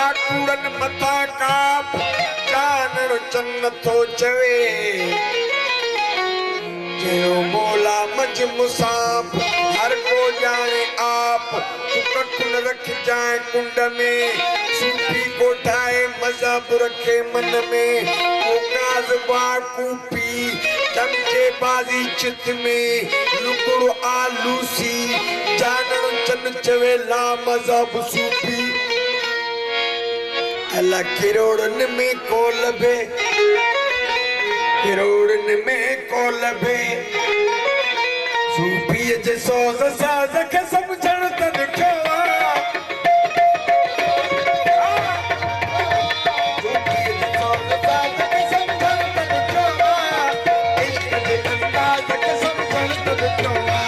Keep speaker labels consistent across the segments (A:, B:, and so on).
A: आकूड़न मथा काप जानर चन्न थो चवे जयो मोला मज मुसाफ हर को जाने आप कुकन रख जाए कुंड में सूफी को ठाए मजहब रखे मन में ओकाज बाकू पी दमके बाजी चित में लुकड़ो आलूसी जानर चन्न चवे ला मजहब सूफी अल्लाह किरोड़न में को लभे किरोड़न में को लभे सूफी जे सोज़ साज़ के समझण तन कवा सूफी जे सोज़ साज़ के समझण तन कवा इश्क जे अंदाज़ के समझण तन कवा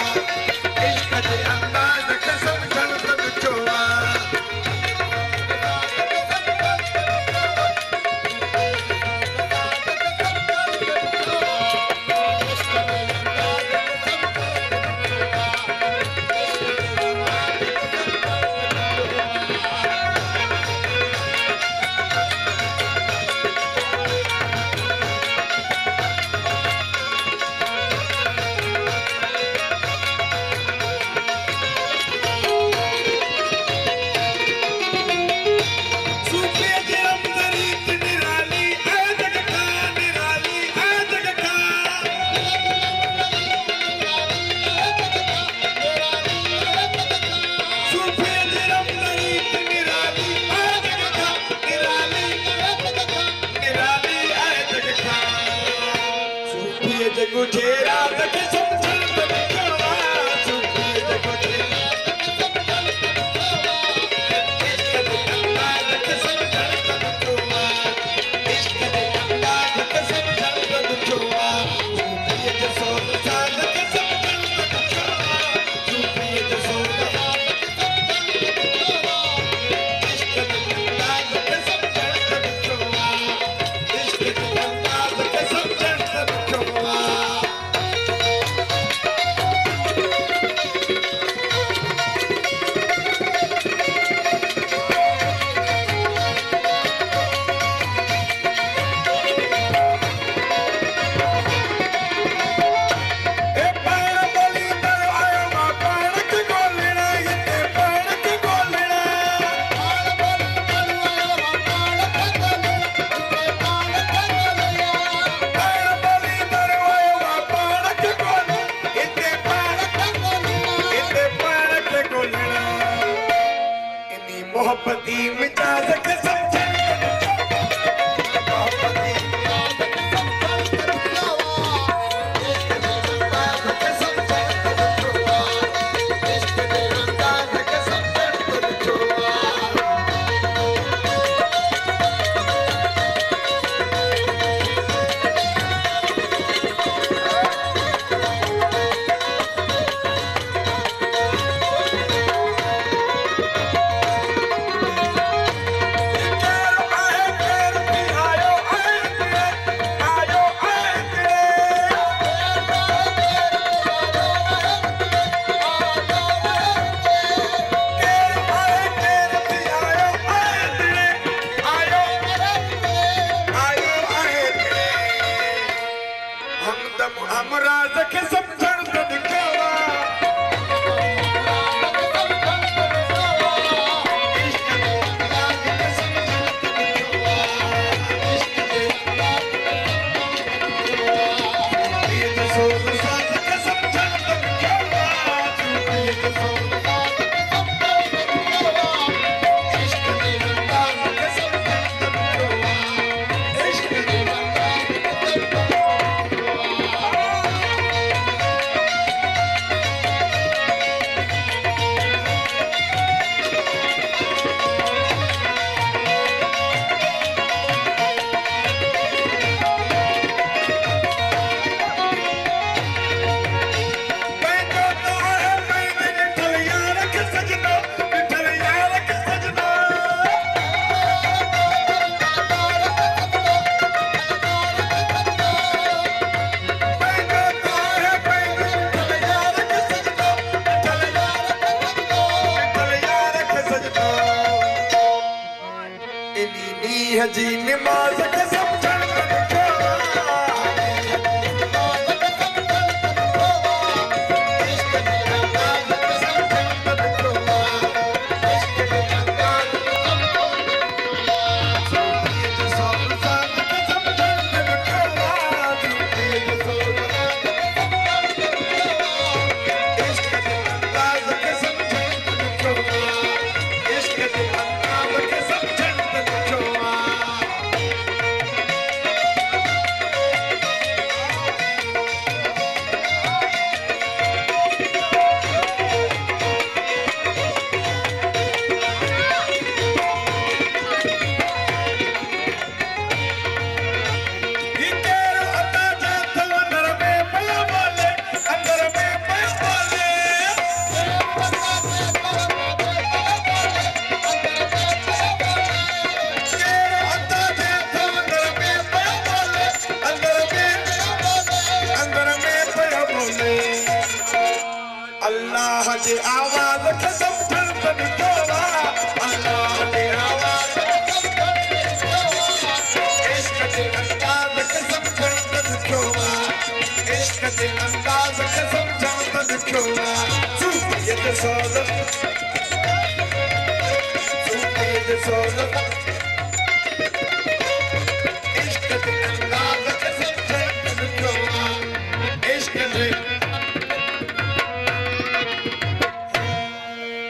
A: इश्क जे अंदाज़ के समझण तन कवा मोहब्बती मिजाज के समझण हमराज के समझण तन कवा इश्क जे अंदाज़ के समझण तन कवा इश्क जे अंदाज़ के सूफी जे सोज़ साज़ के समझण तन कवा सूफी जे सोज़ साज़ के समझण तन कवा इश्क जे अंदाज़ के समझण तन कवा इश्क जे अंदाज़ के समझण जी नमाज़ खे सम्झण ॾिठो अल्लाह जी आवाज़ खे सम्झण ॾिठो अल्लाह जी आवाज़ इश्क जे अंदाज़ खे सम्झण ॾिठो इश्क जे अंदाज़ खे सम्झण ॾिठो सूफ़ीअ जे सोल सूफ़ीअ जे सोल